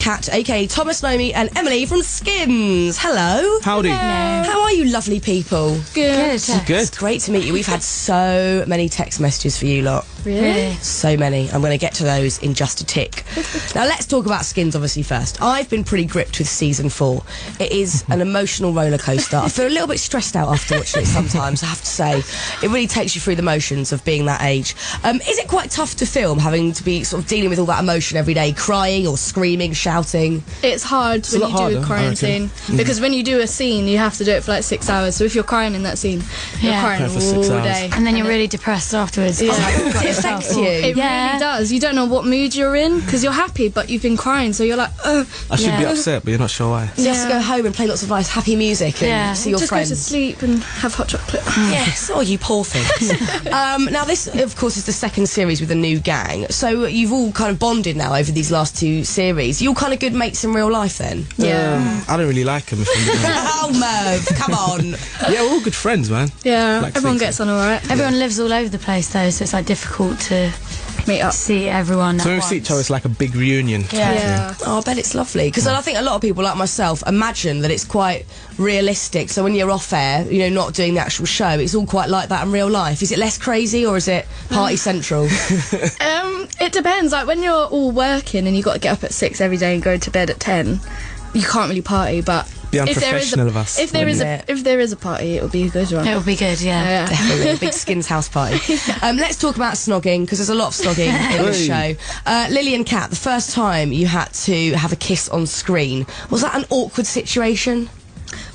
Kat, aka Thomas, Naomi, and Emily from Skins. Hello. Howdy. Hello. How are you, lovely people? Good. It's great to meet you. We've had so many text messages for you lot. Really? So many. I'm going to get to those in just a tick. Now, let's talk about Skins, obviously, first. I've been pretty gripped with season 4. It is an emotional roller coaster. I feel a little bit stressed out after watching it sometimes, I have to say. It really takes you through the motions of being that age. Is it quite tough to film, having to be sort of dealing with all that emotion every day, crying or screaming, shouting? It's hard when you do a crying scene. Because when you do a scene, you have to do it for like 6 hours. So if you're crying in that scene, you're crying for 6 all hours. day. And then you're really depressed afterwards. It affects you. It really does. You don't know what mood you're in because you're happy, but you've been crying, so you're like, ugh. I should be upset, but you're not sure why. So you have to go home and play lots of nice happy music and see your just friends. go to sleep and have hot chocolate. Yes, oh, you poor things. Now, this, of course, is the second series with a new gang. So you've all kind of bonded now over these last 2 series. You're kind of good mates in real life, then? Yeah. I don't really like him. If I'm being honest. Oh, Merv, come on. Yeah, we're all good friends, man. Yeah, Like everyone six. gets on alright. Everyone lives all over the place though, so it's like difficult to Meet up. see everyone So at when we once. see each other, it's like a big reunion. Yeah. Oh, I bet it's lovely. Because I think a lot of people, like myself, imagine that it's quite realistic. So when you're off air, you know, not doing the actual show, it's all quite like that in real life. Is it less crazy or is it party central? It depends. Like when you're all working and you got to get up at 6 every day and go to bed at 10, you can't really party. But Be unprofessional of us. if there is a party, it will be a good one. It would be good, yeah. Definitely a big Skins house party. Let's talk about snogging, because there's a lot of snogging in the show. Lily and Kat, the first time you had to have a kiss on screen, was that an awkward situation?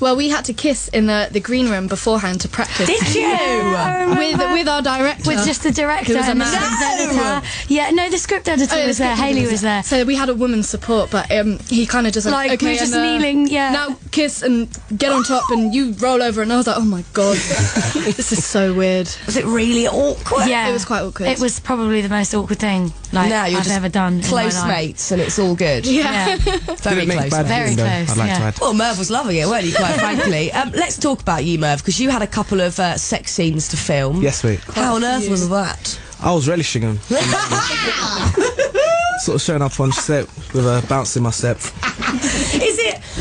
Well, we had to kiss in the green room beforehand to practice. Did you? With our director. With just the director Who was a and the man. script editor. Yeah, no, the script editor Oh, was there. Haley was there. So we had a woman's support, but he kind of just Like, okay, we were just and, kneeling, yeah. Now kiss and get on top, and you roll over, and I was like, oh my god, this is so weird. Was it really awkward? Yeah, It was quite awkward. It was probably the most awkward thing like Now you're I've just ever done. close in my life. mates and it's all good. Yeah. Very Didn't make close. bad Very feeling, though, close, I'd like to yeah. add. Well, Merv was loving it, weren't you, quite frankly? Let's talk about you, Merv, because you had a couple of sex scenes to film. Yes, mate. How on earth was that? I was relishing them. Sort of showing up on set with a bounce in my step.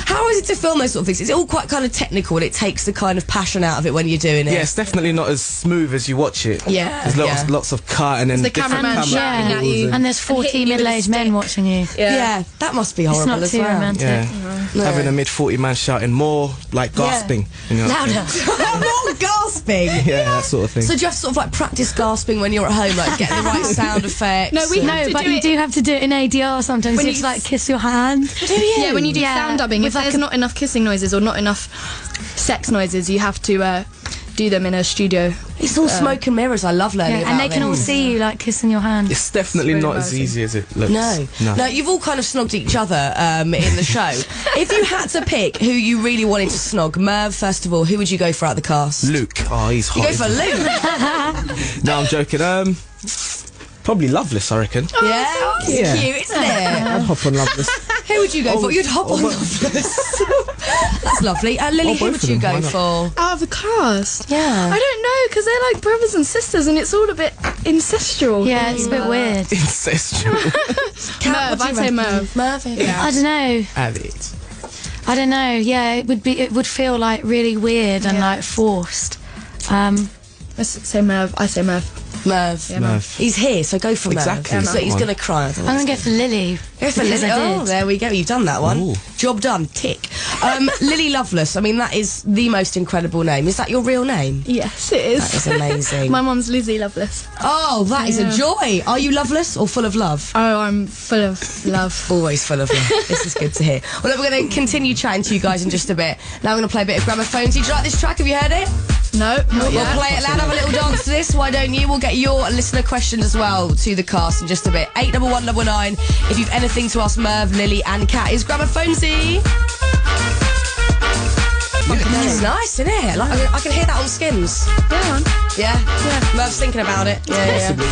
How is it to film those sort of things? Is it all quite kind of technical and it takes the kind of passion out of it when you're doing it? Yeah, it's definitely not as smooth as you watch it. Yeah, There's lots of cut and then the different cameraman camera shouting at angles you. And there's 40 hitting you with a middle-aged men stick. watching you. Yeah, that must be horrible It's not as too well. romantic. Yeah. Having a mid-40 man shouting more, like gasping. You know, Louder. More gasping! Yeah, that sort of thing. So do you have to sort of like practice gasping when you're at home, like getting the right sound effects? No, we and- have to But do you it. do have to do it in ADR sometimes. When You you have to like kiss your hand. Yeah, when you do Yeah, sound dubbing, if with like there's a- not enough kissing noises or not enough sex noises, you have to do them in a studio. It's all smoke and mirrors. I love learning about and they can all this. see you like kissing your hand. It's definitely It's not really as embarrassing. easy as it looks. No, you've all kind of snogged each other in the show. If you had to pick who you really wanted to snog, Merv, first of all, who would you go for out of the cast? Luke. Oh, he's You hot. go for Luke. No, I'm joking. Probably Loveless, I reckon. Yeah, it's Yeah. cute, isn't it? I'd hop on Loveless. Who would you go for? You'd hop on Loveless. That's lovely. Lily, who both would of you them, why go not? for? Out of the cast? Yeah. I don't know, because they're like brothers and sisters, and it's all a bit incestual. Yeah, it's a bit weird. Incestual. Merv, I'd say Merv. Merv. Yeah. I don't know. Have it. I don't know. Yeah, it would feel like really weird and like forced. Let's say Merv. I say Merv. Merv. Yeah, Merv. He's here, so go for Exactly. Merv. So he's Come on. going to cry. I'm gonna go for Lily. Go for because Lily. I Oh, did. there we go. You've done that one. Ooh. Job done. Tick. Lily Loveless. I mean, that is the most incredible name. Is that your real name? Yes, it is. That is amazing. My mum's Lizzie Loveless. Oh, that is a joy. Are you loveless or full of love? Oh, I'm full of love. Always full of love. This is good to hear. Well, look, we're going to continue chatting to you guys in just a bit. Now we're going to play a bit of Gramophone. Did you like this track? Have you heard it? No, not We'll yet. play it loud, have a little dance to this. Why don't you? We'll get your listener questions as well to the cast in just a bit. 811 if you've anything to ask Merv, Lily and Kat. Is Gramophone-y. It's nice, isn't it? Like, I can hear that on Skins. Yeah, man. Yeah? Merv's thinking about it. Yeah. Possibly.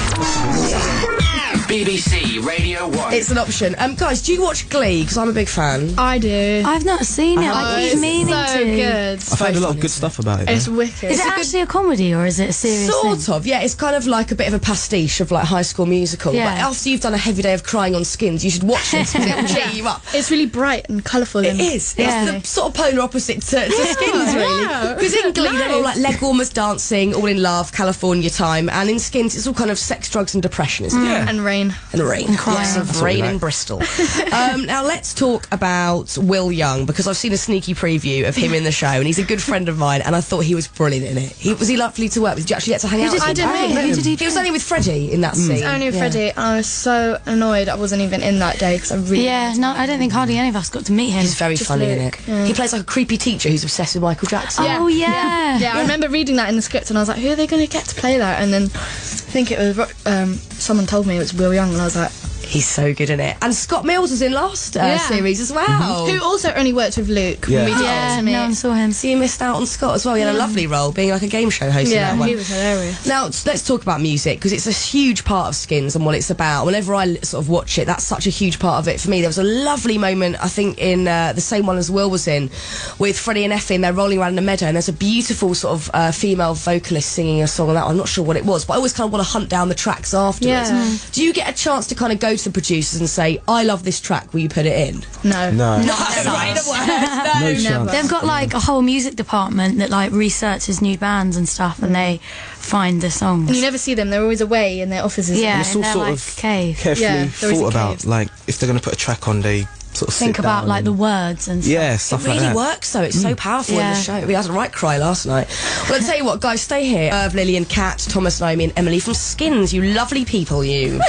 BBC Radio 1. It's an option. Guys, do you watch Glee? Because I'm a big fan. I do. I've not seen it. I keep meaning so to. good. I've heard a lot of good stuff about it. It's wicked. Is it actually a comedy or is it a serious thing? Sort of, yeah. It's kind of like a bit of a pastiche of like High School Musical. Yeah. But after you've done a heavy day of crying on Skins, you should watch it because it will cheer you up. It's really bright and colourful. It is. Yeah. It's the sort of polar opposite to Skins, really. yeah. Because in Glee, they're all Nice. like leg warmers dancing, all in love, California time. And in Skins, it's all kind of sex, drugs and depression, isn't it? Yeah. And rain. And rain. crying. Lots of That's what we rain in like. Bristol. Now let's talk about Will Young, because I've seen a sneaky preview of him in the show, and he's a good friend of mine, and I thought he was brilliant in it. Was he lovely to work with? Did you actually get to hang out with him? I didn't meet him. Who did he He was only with Freddie in that scene. Only with Freddie. And I was so annoyed I wasn't even in that day because I really. Yeah, no, I don't think hardly any of us got to meet him. He's very Just funny in Luke, it. yeah. He plays like a creepy teacher who's obsessed with Michael Jackson. Oh, yeah. Yeah, I remember reading that in the script and I was like, who are they going to get to play that? And then I think it was, someone told me it was Will Young and I was like, He's so good in it. And Scott Mills was in last Yeah. series as well. who also only worked with Luke. Yeah. When we did Yeah, Ultimate. no one saw him. So you missed out on Scott as well. He had a lovely role, being like a game show host in Yeah, that one. he was hilarious. Now, let's talk about music, because it's a huge part of Skins and what it's about. Whenever I sort of watch it, that's such a huge part of it for me. There was a lovely moment, I think, in the same one as Will was in, with Freddie and Effie, and they're rolling around in a meadow, and there's a beautiful sort of female vocalist singing a song on that one. I'm not sure what it was, but I always kind of want to hunt down the tracks afterwards. Yeah. Do you get a chance to kind of go to the producers and say, I love this track, will you put it in? No. No. No, right, the worst. No chance. They've got like a whole music department that like researches new bands and stuff, and they find the songs. And you never see them. They're always away in their offices. Yeah, And it's all in their, sort like, of cave. carefully Yeah, there is a thought about. cave. Like, if they're going to put a track on, they sort of Think sit about down like the and- words and stuff. Yeah, stuff It really like that. works, though. It's so powerful in Yeah. the show. We had a right cry last night. Well, I'll tell you what, guys, stay here. Merv, Lily and Kat, Thomas, Naomi and Emily from Skins. You lovely people, you.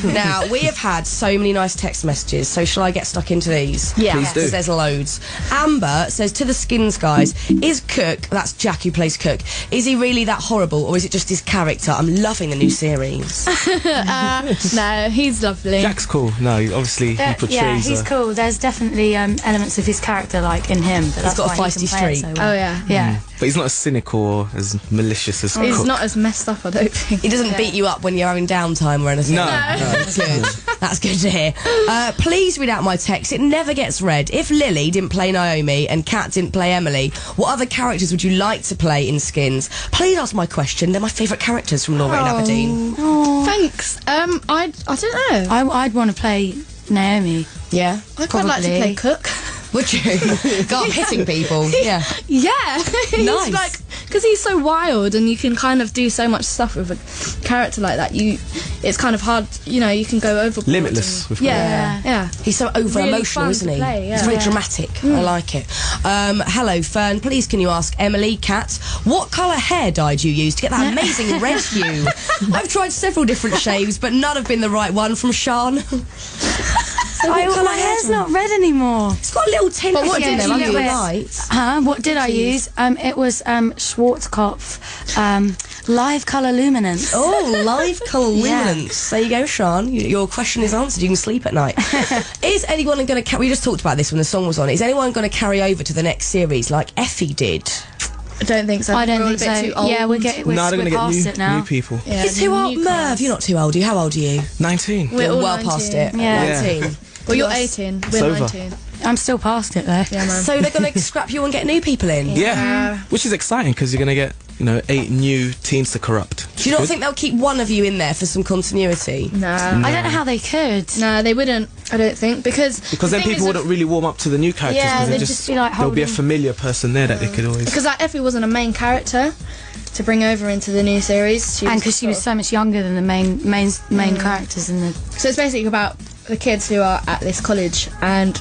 Now, we have had so many nice text messages, so shall I get stuck into these? Yeah. Please do. Because there's loads. Amber says, to the Skins guys, is Cook, that's Jack who plays Cook, is he really that horrible, or is it just his character? I'm loving the new series. No, he's lovely. Jack's cool. No, obviously he portrays. Yeah, he's cool. There's definitely elements of his character like in him. But that's got a why he feisty can play it streak. so well. Oh, yeah. Yeah. But he's not as cynical or as malicious as He's Cook. not as messed up, I don't think. He doesn't beat you up when you're having downtime or anything. No. That's good. That's good to hear. Please read out my text. It never gets read. If Lily didn't play Naomi and Kat didn't play Emily, what other characters would you like to play in Skins? Please ask my question. They're my favourite characters from Laura and Aberdeen. Thanks. I don't know. I'd want to play Naomi. Yeah? I'd quite like to probably. play Cook. Would you? Go up hitting people. Yeah. Yeah. He's Nice. like, because he's so wild and you can kind of do so much stuff with a character like that. It's kind of hard, you know, you can go overboard. Limitless and- with yeah. Yeah. He's so over Really emotional, fun isn't to he? play, yeah. He's very Yeah. dramatic. I like it. Hello, Fearne. Please, can you ask Emily, Kat, what colour hair dye do you use to get that amazing red hue? I've tried several different shades, but none have been the right one. From Sean. My hair's not red anymore. It's got a little tint. But what in did there you under the use? light. What did I use? It was Schwarzkopf Live Colour Luminance. Oh, live colour Yeah. luminance. There you go, Sean. Your question is answered. You can sleep at night. Is anyone going to... We just talked about this when the song was on. Is anyone going to carry over to the next series like Effie did? I don't think so. I don't We're all think a bit so. too old. Yeah, we're No, they're going to get past it now. new people. Yeah, You're too the old. new Merv, class. you're not too old. How old are you? 19. We're all well 19. past it. Yeah. 19. Well, you're 18. We're Sober. 19. I'm still past it though. Yeah, man. So they're going to scrap you and get new people in? Yeah. Which is exciting because you're going to get, 8 new teens to corrupt. Do you not think they'll keep one of you in there for some continuity? No. I don't know how they could. No, they wouldn't. I don't think because Because then the thing people is wouldn't really warm up to the new characters. Yeah, 'cause they'd they're just be, like, there'll be a holding- familiar person there that they could always. because like Effie wasn't a main character to bring over into the new series. And because she was so much younger than the main characters in the. So it's basically about the kids who are at this college and